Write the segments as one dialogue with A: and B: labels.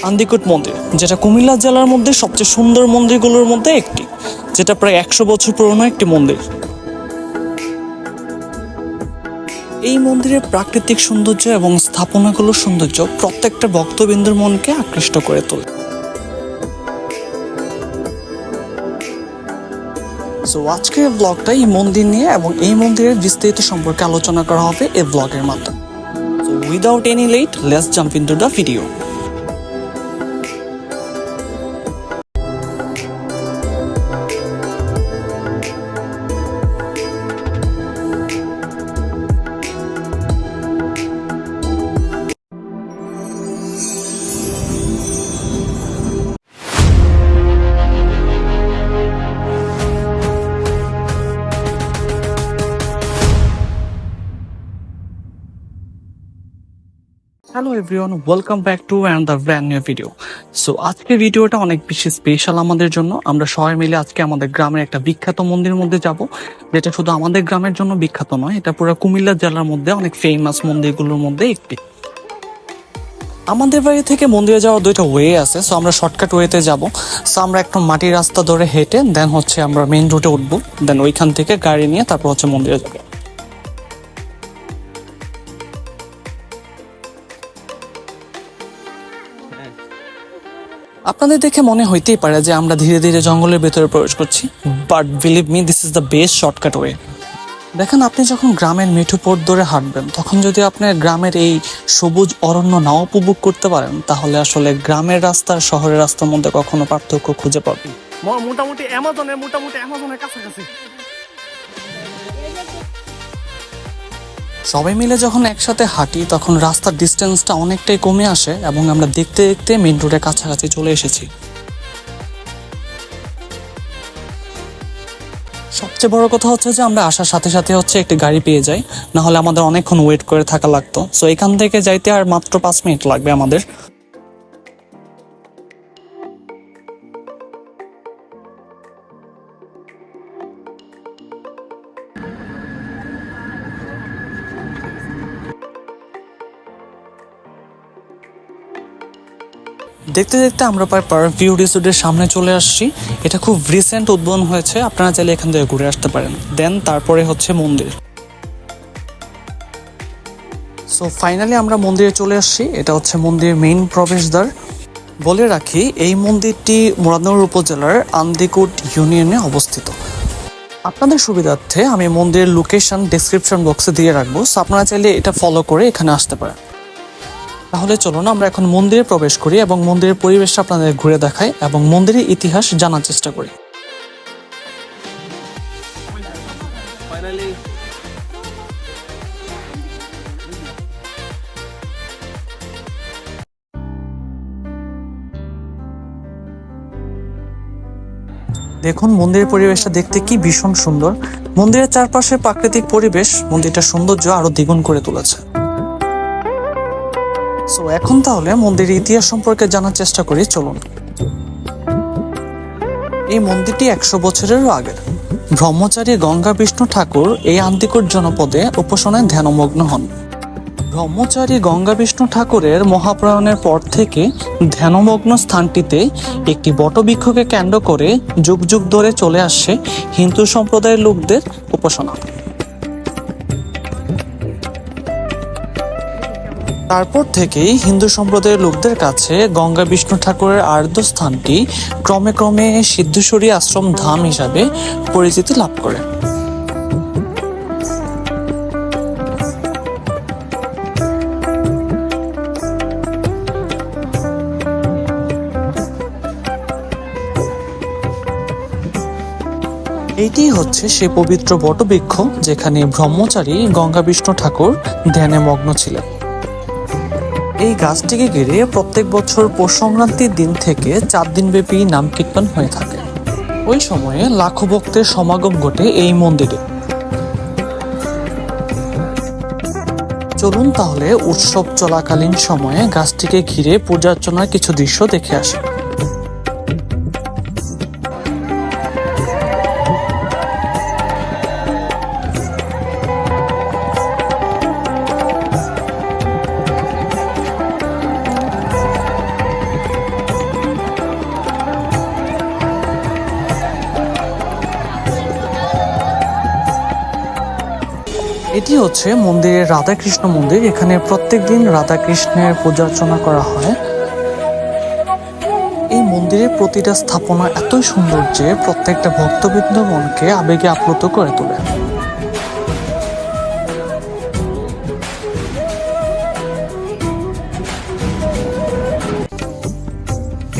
A: আন্দিকুট মন্দির, যেটা কুমিল্লা জেলার মধ্যে সবচেয়ে সুন্দর মন্দিরগুলোর মধ্যে একটি, যেটা প্রায় 100 বছর পুরনো একটি মন্দির। এই মন্দিরের প্রাকৃতিক সৌন্দর্য এবং স্থাপনাগুলোর সৌন্দর্য প্রত্যেকটা ভক্তবিন্দুর মনকে আকৃষ্ট করে তোলে। সো আজকের ব্লগটা এই মন্দির নিয়ে এবং এই মন্দিরের বিস্তারিত সম্পর্কে আলোচনা করা হবে এই ব্লগের মাধ্যমে। So without any late, let's jump into the video. Hello everyone, welcome back to another brand new video. So আজকের ভিডিওটা অনেক বেশি স্পেশাল আমাদের জন্য। আমরা সবাই মিলে আজকে আমাদের গ্রামের একটা বিখ্যাত মন্দিরের মধ্যে যাব, যেটা শুধু আমাদের গ্রামের জন্য বিখ্যাত নয়, এটা পুরো কুমিল্লা জেলার মধ্যে অনেক ফেমাস মন্দিরগুলোর মধ্যে একটি। আমাদের বাড়ি থেকে মন্দিরে যাওয়ার দুইটা ওয়ে আছে, সো আমরা শর্টকাট ওয়েতে যাব। সো আমরা একটা মাটির রাস্তা ধরে হেঁটে দেন হচ্ছে আমরা মেইন রুটে উঠবো, দেন ওইখান থেকে গাড়ি নিয়ে তারপর হচ্ছে মন্দিরে যাবো। আপনাদের দেখে মনে হইতেই পারে যে আমরা ধীরে ধীরে জঙ্গলের ভেতরে প্রবেশ করছি, but believe me, this is the best shortcut way. দেখেন, আপনি যখন গ্রামের মেঠো পথ ধরে হাঁটবেন, তখন যদি আপনার গ্রামের এই সবুজ অরণ্য নাও উপভোগ করতে পারেন, তাহলে আসলে গ্রামের রাস্তা আর শহরের রাস্তার মধ্যে কখনো পার্থক্য খুঁজে পাবেন। মোটামুটি অ্যামাজনের কাছাকাছি। সবাই মিলে যখন একসাথে হাঁটি, তখন রাস্তার ডিস্টেন্সটা অনেকটাই কমে আসে এবং আমরা দেখতে দেখতে মেইন রোডের কাছাকাছি চলে এসেছি। সবচেয়ে বড় কথা হচ্ছে যে আমরা আসার সাথে সাথে হচ্ছে একটি গাড়ি পেয়ে যাই, না হলে আমাদের অনেকক্ষণ ওয়েট করে থাকা লাগতো। সো এখান থেকে যাইতে আর মাত্র 5 মিনিট লাগবে আমাদের। দেখতে দেখতে আমরা প্রায় পারভিউ রিসোর্টের সামনে চলে আসছি। এটা খুব রিসেন্ট উদ্বোধন হয়েছে, আপনারা চাইলে এখান থেকে ঘুরে আসতে পারেন। দেন তারপরে হচ্ছে মন্দির। সো ফাইনালি আমরা মন্দিরে চলে আসছি। এটা হচ্ছে মন্দিরের মেইন প্রবেশদ্বার। বলে রাখি, এই মন্দিরটি মুরাদনগর উপজেলার আন্দিকুট ইউনিয়নে অবস্থিত। আপনাদের সুবিধার্থে আমি মন্দিরের লোকেশন ডেসক্রিপশন বক্সে দিয়ে রাখবো, সো আপনারা চাইলে এটা ফলো করে এখানে আসতে পারেন। তাহলে চলুন আমরা এখন মন্দিরে প্রবেশ করি এবং মন্দিরের পরিবেশটা আপনাদের ঘুরে দেখাই এবং মন্দিরের ইতিহাস জানার চেষ্টা করি। দেখুন, মন্দিরের পরিবেশটা দেখতে কি ভীষণ সুন্দর। মন্দিরের চারপাশে প্রাকৃতিক পরিবেশ মন্দিরটার সৌন্দর্য আরো দ্বিগুণ করে তুলেছে। সো এখন তাহলে মন্দিরের ইতিহাস সম্পর্কে জানার চেষ্টা করি, চলুন। এই মন্দিরটি 100 বছরেরও আগের। ব্রহ্মচারী গঙ্গা বিষ্ণু ঠাকুর এই আন্দিকুট জনপদে উপাসনায় ধ্যানমগ্ন হন। ব্রহ্মচারী গঙ্গা বিষ্ণু ঠাকুরের মহাপ্রয়াণের পর থেকে ধ্যানমগ্ন স্থানটিতে একটি বটবৃক্ষকে কেন্দ্র করে যুগ যুগ ধরে চলে আসছে হিন্দু সম্প্রদায়ের লোকদের উপাসনা। তারপর থেকেই হিন্দু সম্প্রদায়ের লোকদের কাছে গঙ্গা বিষ্ণু ঠাকুরের আরাধ্য স্থানটি ক্রমে ক্রমে সিদ্ধেশ্বরী আশ্রম ধাম হিসাবে পরিচিতি লাভ করে। এইটি হচ্ছে সে পবিত্র বটবৃক্ষ যেখানে ব্রহ্মচারী গঙ্গা বিষ্ণু ঠাকুর ধ্যানে মগ্ন ছিলেন। এই গাছটিকে ঘিরে প্রত্যেক বছর পৌষ সংক্রান্তির দিন থেকে 4 দিন ব্যাপী নাম কীর্তন হয়ে থাকে। ওই সময়ে লাখো ভক্তের সমাগম ঘটে এই মন্দিরে। চলুন তাহলে উৎসব চলাকালীন সময়ে গাছটিকে ঘিরে পূজার্চনার কিছু দৃশ্য দেখে আসি। এটি হচ্ছে মন্দিরের রাধাকৃষ্ণ মন্দির। এখানে প্রত্যেকদিন রাধাকৃষ্ণের পূজা অর্চনা করা হয়। এই মন্দিরের প্রতিটা স্থাপনা এতই সুন্দর যে প্রত্যেকটা ভক্তবৃন্দ মনকে আবেগে আপ্লুত করে তোলে।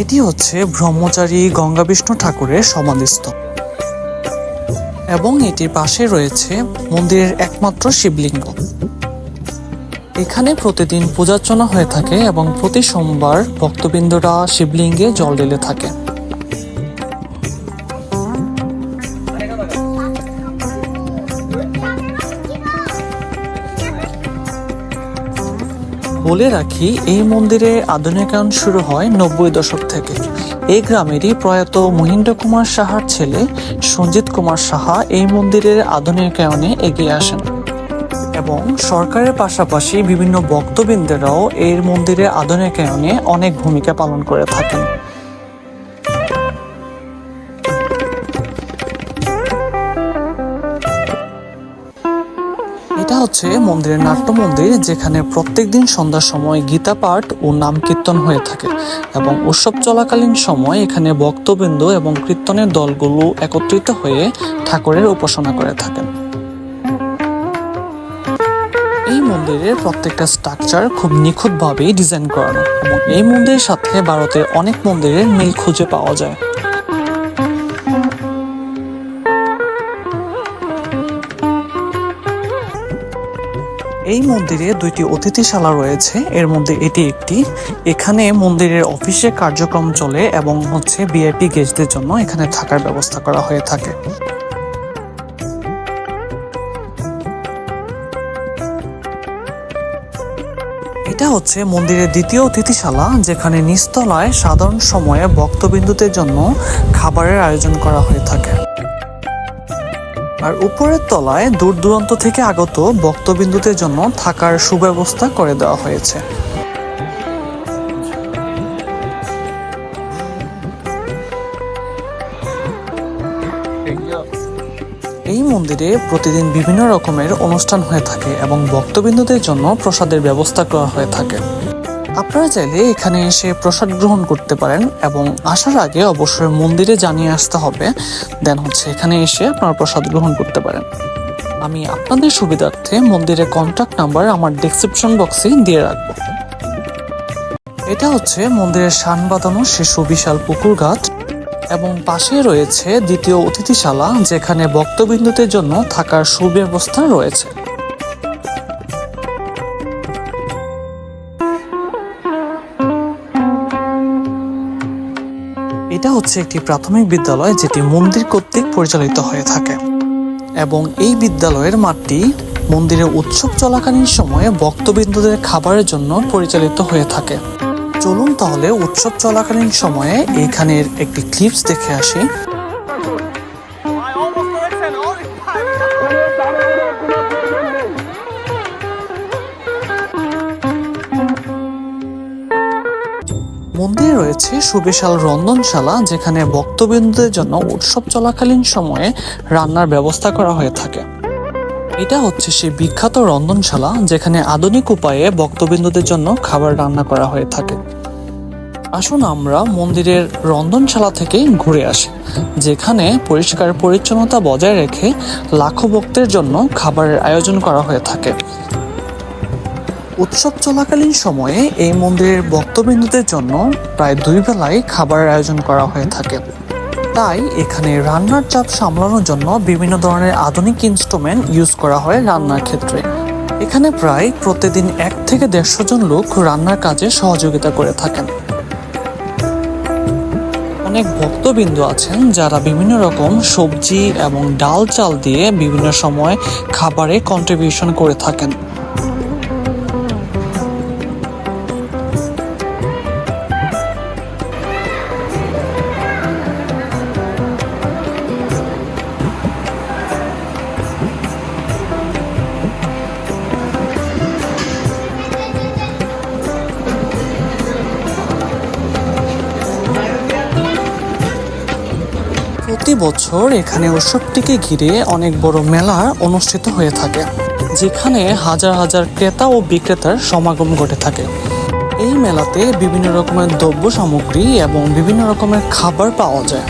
A: এটি হচ্ছে ব্রহ্মচারী গঙ্গা বিষ্ণু ঠাকুরের সমাধিস্থল এবং এটির পাশে রয়েছে মন্দিরের একমাত্র শিবলিঙ্গ। এখানে প্রতিদিন পূজার্চনা হয়ে থাকে এবং প্রতি সোমবার ভক্তবৃন্দরা শিবলিঙ্গে জল ঢেলে থাকে। বলে রাখি, এই মন্দিরে আধুনিকায়ন শুরু হয় 90 দশক থেকে। এই গ্রামেরই প্রয়াত মহেন্দ্র কুমার সাহার ছেলে সঞ্জিত কুমার সাহা এই মন্দিরের আধুনিকায়নে এগিয়ে আসেন এবং সরকারের পাশাপাশি বিভিন্ন ভক্তবৃন্দেরাও এই মন্দিরের আধুনিকায়নে অনেক ভূমিকা পালন করে থাকেন। এটা হচ্ছে মন্দিরের নাট্য মন্দির, যেখানে প্রত্যেকদিন সন্ধ্যার সময় গীতা পাঠ ও নাম কীর্তন হয়ে থাকে এবং উৎসব চলাকালীন সময় এখানে ভক্তবৃন্দ এবং কীর্তনের দলগুলো একত্রিত হয়ে ঠাকুরের উপাসনা করে থাকেন। এই মন্দিরের প্রত্যেকটা স্ট্রাকচার খুব নিখুঁতভাবেই ডিজাইন করানো এবং এই মন্দিরের সাথে ভারতের অনেক মন্দিরের মিল খুঁজে পাওয়া যায়। এই মন্দিরে দুইটি অতিথিশালা রয়েছে, এর মধ্যে এটি একটি। এখানে মন্দিরের অফিসের কার্যক্রম চলে এবং হচ্ছে ভিআইপি গেস্টদের জন্য এখানে থাকার ব্যবস্থা করা হয়ে থাকে। এটা হচ্ছে মন্দিরের দ্বিতীয় অতিথিশালা, যেখানে নিচতলায় সাধারণ সময়ে ভক্তবিন্দুদের জন্য খাবারের আয়োজন করা হয়ে থাকে আর উপরের তলায় দূর দূরান্ত থেকে আগত ভক্তবিন্দুদের জন্য থাকার সুব্যবস্থা করে দেওয়া হয়েছে। এই মন্দিরে প্রতিদিন বিভিন্ন রকমের অনুষ্ঠান হয়ে থাকে এবং ভক্তবৃন্দদের জন্য প্রসাদের ব্যবস্থা করা হয়ে থাকে। আপনারা চাইলে এখানে এসে প্রসাদ গ্রহণ করতে পারেন এবং আসার আগে অবশ্যই মন্দিরে জানিয়ে আসতে হবে, দেন হচ্ছে এখানে এসে আপনারা প্রসাদ গ্রহণ করতে পারেন। আমি আপনাদের সুবিধার্থে মন্দিরের কন্ট্যাক্ট নাম্বার আমার ডেসক্রিপশন বক্সে দিয়ে রাখবো। এটা হচ্ছে মন্দিরের শান বাঁধানো সে সুবিশাল পুকুর ঘাট এবং পাশে রয়েছে দ্বিতীয় অতিথিশালা, যেখানে ভক্তবৃন্দদের জন্য থাকার সুব্যবস্থা রয়েছে। এটা হচ্ছে একটি প্রাথমিক বিদ্যালয় যেটি মন্দির কর্তৃক পরিচালিত হয়ে থাকে এবং এই বিদ্যালয়ের মাঠটি মন্দিরের উৎসব চলাকালীন সময়ে ভক্তবৃন্দদের খাবারের জন্য পরিচালিত হয়ে থাকে। চলুন তাহলে উৎসব চলাকালীন সময়ে এখানের একটি ক্লিপস দেখে আসি। মন্দিরে রয়েছে সুবিশাল রন্ধনশালা, যেখানে ভক্তবৃন্দদের জন্য উৎসব চলাকালীন সময়ে রান্নার ব্যবস্থা করা হয়ে থাকে। এটা হচ্ছে সেই বিখ্যাত রন্ধনশালা, যেখানে আধুনিক উপায়ে ভক্তবৃন্দদের জন্য খাবার রান্না করা হয়ে থাকে। আসুন আমরা মন্দিরের রন্ধনশালা থেকে ঘুরে আসি, যেখানে পরিষ্কার পরিচ্ছন্নতা বজায় রেখে লাখো ভক্তের জন্য খাবারের আয়োজন করা হয়ে থাকে। উৎসব চলাকালীন সময়ে এই মন্দিরের ভক্তবৃন্দদের জন্য প্রায় 2 বেলায় খাবারের আয়োজন করা হয়ে থাকে। তাই এখানে রান্নার চাপ সামলানোর জন্য বিভিন্ন ধরনের আধুনিক ইনস্ট্রুমেন্ট ইউজ করা হয় রান্নার ক্ষেত্রে। এখানে প্রায় প্রতিদিন 1 থেকে 150 জন লোক রান্নার কাজে সহযোগিতা করে থাকেন। অনেক ভক্তবৃন্দ আছেন যারা বিভিন্ন রকম সবজি এবং ডাল চাল দিয়ে বিভিন্ন সময় খাবারে কন্ট্রিবিউশন করে থাকেন। প্রতি বছর এখানে উৎসবটিকে ঘিরে অনেক বড় মেলা অনুষ্ঠিত হয়ে থাকে। যেখানে হাজার হাজার ক্রেতা ও বিক্রেতার সমাগম ঘটে থাকে। এই মেলাতে বিভিন্ন রকমের দ্রব্য সামগ্রী এবং বিভিন্ন রকমের খাবার পাওয়া যায়।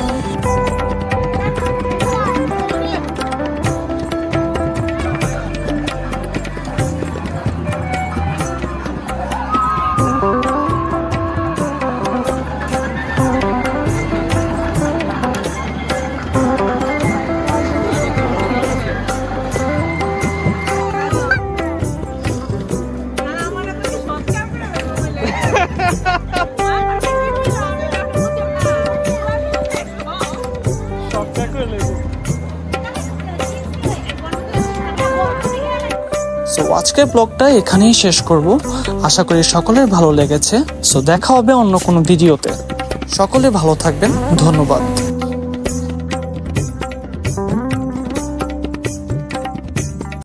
A: সো আজকের ব্লগটা এখানেই শেষ করব। আশা করি সকলের ভালো লেগেছে। সো দেখা হবে অন্য কোনো ভিডিওতে। সকলে ভালো থাকবেন। ধন্যবাদ।